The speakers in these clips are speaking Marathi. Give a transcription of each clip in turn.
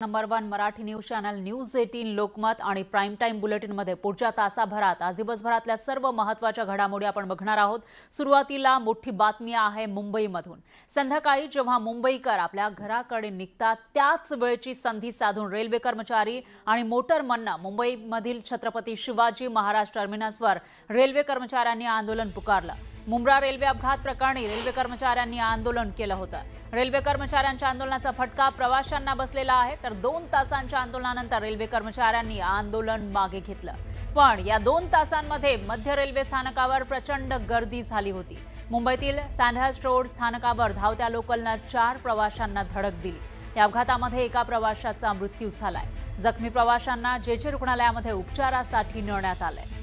Number 1 Marathi news channel news 18 Lokmat आणि प्राइम टाइम बुलेटिन मध्ये पुढच्या तासाभरात आज दिवसभरातल्या सर्व महत्त्वाच्या घडामोडी आपण बघणार आहोत। सुरुवातीला मोठी बातमी आहे मुंबईमधून। संध्याकाळी जेव्हा मुंबईकर आपल्या घराकडे निघतात त्याच वेळची संधी साधून रेल्वे कर्मचारी आणि मोटरमननं मुंबईमधील छत्रपती शिवाजी महाराज टर्मिनसवर रेल्वे कर्मचाऱ्यांनी आंदोलन पुकारलं। मुंब्रा रेल्वे अपघात प्रकरणी रेल्वे कर्मचाऱ्यांनी आंदोलन केलं होतं। रेल्वे कर्मचाऱ्यांच्या आंदोलनाचा फटका प्रवाशांना बसलेला आहे, तर 2 तासांच्या आंदोलनानंतर रेल्वे कर्मचाऱ्यांनी आंदोलन मागे घेतलं। पण या 2 तासांमध्ये मध्य रेल्वे स्थानकावर प्रचंड गर्दी झाली होती। मुंबईतील सँडहर्स्ट रोड स्थानकावर धावत्या लोकलनं 4 प्रवाशांना धडक दिली। या अपघातामध्ये एका प्रवाशाचा मृत्यू झालाय। जखमी प्रवाशांना जेजे रुग्णालयामध्ये उपचारासाठी नेण्यात आलंय।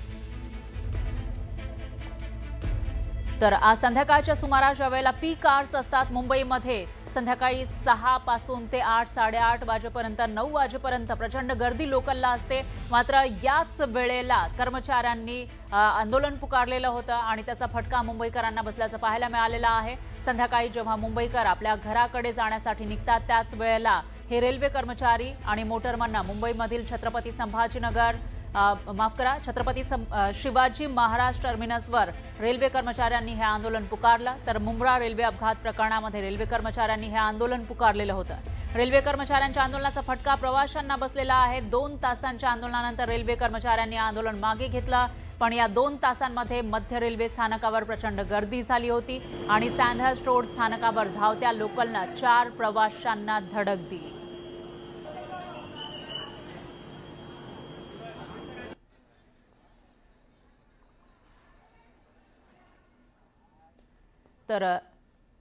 तर आज संध्याकाळच्या सुमारास ज्यावेळेला पीक आवर्स असतात मुंबईमध्ये संध्याकाळी 6 पासून ते 8 8:30 वाजेपर्यंत 9 वाजेपर्यंत प्रचंड गर्दी लोकलला असते। मात्र याच वेळेला कर्मचाऱ्यांनी आंदोलन पुकारलेलं होतं आणि त्याचा फटका मुंबईकरांना बसल्याचं पाहायला मिळालेलं आहे। संध्याकाळी जेव्हा मुंबईकर आपल्या घराकडे जाण्यासाठी निघतात त्याच वेळेला हे रेल्वे कर्मचारी आणि मोटरमननं मुंबईमधील छत्रपती संभाजीनगर छत्रपती शिवाजी महाराज टर्मिनसवर रेल्वे कर्मचाऱ्यांनी हे आंदोलन पुकारलं। तर मुंब्रा रेल्वे अपघात प्रकरणामध्ये रेल्वे कर्मचाऱ्यांनी हे आंदोलन पुकारलेलं होतं। रेल्वे कर्मचाऱ्यांच्या आंदोलनाचा फटका प्रवाशांना बसलेला आहे। 2 तासांच्या आंदोलनानंतर रेल्वे कर्मचाऱ्यांनी आंदोलन मागे घेतलं, पण या 2 तासांमध्ये मध्य रेल्वे स्थानकावर प्रचंड गर्दी झाली होती आणि सँडहर्स्ट रोड स्थानकावर धावत्या लोकलनं 4 प्रवाशांना धडक दिली। तर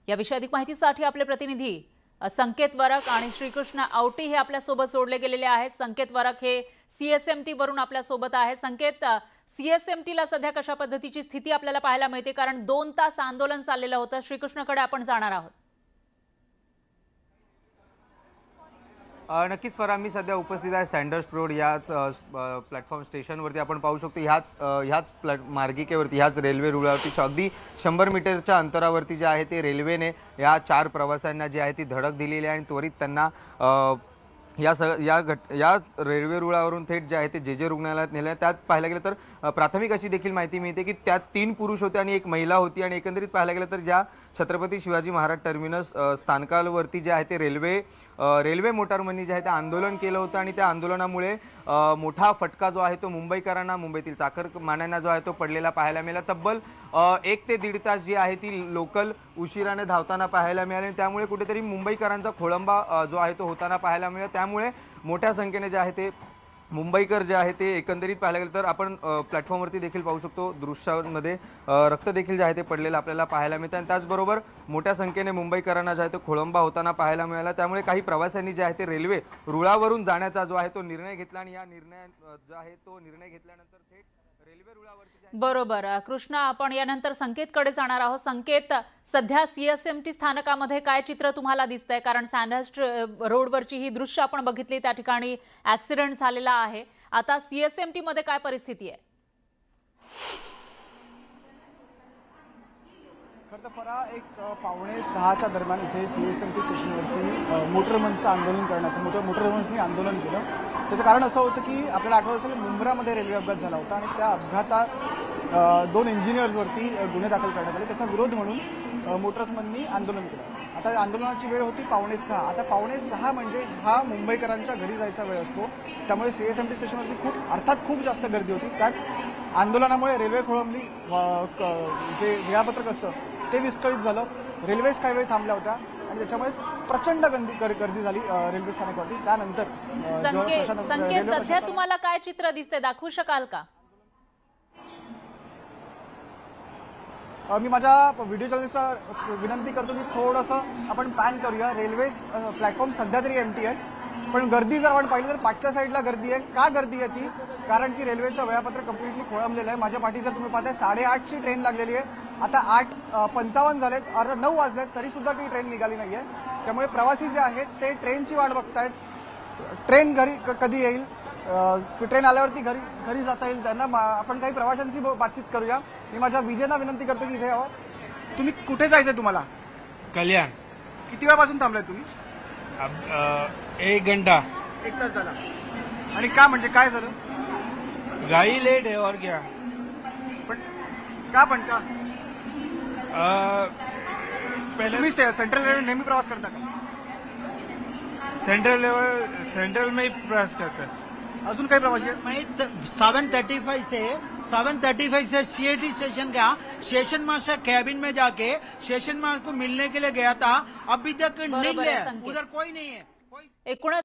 या विषयी अधिक माहितीसाठी आपले प्रतिनिधी संकेत वरक आणि श्रीकृष्ण आवटी हे आपल्या सोबत जोडले गेलेले आहेत। संकेत वरक हे सीएसएमटी वरून आपल्या सोबत आहे। संकेत, सीएसएमटी ला सध्या कशा पद्धतीची स्थिती आपल्याला पाहायला मिळते, कारण 2 तास आंदोलन चाललेलं होतं। श्रीकृष्णकडे आपण जाणार आहोत। नक्कीच फराह, मी सध्या उपस्थित आहे सँडहर्स्ट रोड याच प्लॅटफॉर्म स्टेशनवरती। आपण पाहू शकतो ह्याच मार्गिकेवरती ह्याच रेल्वे रुळावरती अगदी 100 मीटरच्या अंतरावरती जे आहे ते रेल्वेने या 4 प्रवाशांना जी आहे ती धडक दिलेली आहे आणि त्वरित त्यांना या रेल्वे रुळावरून थेट जे आहे ते जेजे रुग्णालयात नेले। त्यात पाहायला गेलं तर प्राथमिक अशी देखील माहिती मिळते की त्यात 3 पुरुष होते आणि 1 महिला होती आणि एकंदरीत पाहायला गेलं तर ज्या छत्रपती शिवाजी महाराज टर्मिनस स्थानकावरती जे आहे ते रेल्वे मोटरमननी जे आहे ते आंदोलन केलं होतं आणि त्या आंदोलनामुळे मोठा फटका जो आहे तो मुंबईकरांना, मुंबईतील चाकरमान्यांना जो आहे तो पडलेला पाहायला मिळाला। तब्बल 1 ते 1.5 तास जी आहे ती लोकल उशिराने धावताना पाहायला मिळाली। त्यामुळे कुठेतरी मुंबईकरांचा खोळंबा जो आहे तो होताना पाहायला मिळाला। त्यामुळे मोठ्या संख्येने जे आहे ते मुंबईकर जे आहे ते एकंदरीत पाहायला गेलं तर आपण प्लॅटफॉर्मवरती देखील पाहू शकतो, दृश्यांमध्ये रक्त देखील जे आहे ते पडलेलं आपल्याला पाहायला मिळतं आणि त्याचबरोबर मोठ्या संख्येने मुंबईकरांना जे आहे तो खोळंबा होताना पाहायला मिळाला। त्यामुळे काही प्रवाशांनी जे आहे ते रेल्वे रुळावरून जाण्याचा जो आहे तो निर्णय घेतला आणि या निर्णय जो आहे तो निर्णय घेतल्यानंतर थेट रेल्वे रुळावरती बरोबर। कृष्णा, आपण यानंतर संकेतकडे जाणार आहोत। संकेत, सध्या सीएसएमटी स्थानकामध्ये काय चित्र तुम्हाला दिसतंय, कारण सँडहर्स्ट रोडवरची ही दृश्य आपण बघितली, त्या ठिकाणी ऍक्सिडेंट झालेला आहे। आता सीएसएमटी मध्ये काय परिस्थिती आहे? खरं तर फराह, एक 5:45च्या दरम्यान इथे सीएसएमटी स्टेशनवरती मोटरमनचं आंदोलन करण्यात मोटरमननी आंदोलन केलं। त्याचं कारण असं होतं की आपल्याला आठवत असेल मुंब्रामध्ये रेल्वे अपघात झाला होता आणि त्या अपघातात 2 इंजिनियर्सवरती गुन्हे दाखल करण्यात आले। त्याचा विरोध म्हणून मोटरमननी आंदोलन केलं। आता आंदोलनाची वेळ होती 5:45। आता 5:45 म्हणजे हा मुंबईकरांच्या घरी जायचा वेळ असतो, त्यामुळे सीएसएमटी स्टेशनवरती खूप जास्त गर्दी होती। त्यात आंदोलनामुळे रेल्वे खोळंबली, जे वेळापत्रक असतं ते विस्कळीत झालं। रेल्वेज काही वेळ थांबल्या होत्या आणि त्याच्यामुळे प्रचंड गर्दी झाली रेल्वे स्थानकावरती। त्यानंतर संकेत, सध्या तुम्हाला काय चित्र दिसते, दाखवू शकाल का? मी माझ्या व्हिडिओ जर्नलिस्टला विनंती करतो की थोडंसं आपण पॅन करूया। रेल्वे प्लॅटफॉर्म सध्या तरी एम्प्टी आहे, पण गर्दी जर आपण पाहिली तर पाठच्या साईडला गर्दी आहे। का गर्दी आहे ती? कारण की रेल्वेचं वेळापत्रक कम्प्लिटली खोळंबलेलं आहे। माझ्या पाठी जर तुम्ही पाहताय 8:30ची ट्रेन लागलेली आहे, आता 8:55 झालेत, अर्धा 9 वाजलेत, तरी सुद्धा ती ट्रेन निघाली नाहीये। त्यामुळे प्रवासी जे आहेत ते ट्रेनची वाट बघतायत, ट्रेन घरी कधी येईल, ट्रेन आल्यावरती घरी जाता येईल त्यांना। आपण काही प्रवाशांशी बातचीत करूया। मी माझ्या विजेना विनंती करतो की इथे यावं। तुम्ही कुठे जायचंय तुम्हाला? कल्याण। किती वेळापासून थांबलाय तुम्ही? अब 1 घंटा। 1 तास झाला. आणि का म्हणजे काय झालं? गाड़ी लेट है और क्या. पण का पहले तुम्ही सेंट्रल रेल्वे नेहमी प्रवास करता का? सेंट्रल में ही प्रयास करते हैं. अजून काही प्रवासी आहेत? मैं 7:35 से सीएटी स्टेशन गया. स्टेशन मास्टर कैबिन में जाके स्टेशन मास्टर को मिलने के लिए गया था. अभी तक नहीं बरोबर आहे, है, संकेत. उधर कोई नहीं है. एकूणच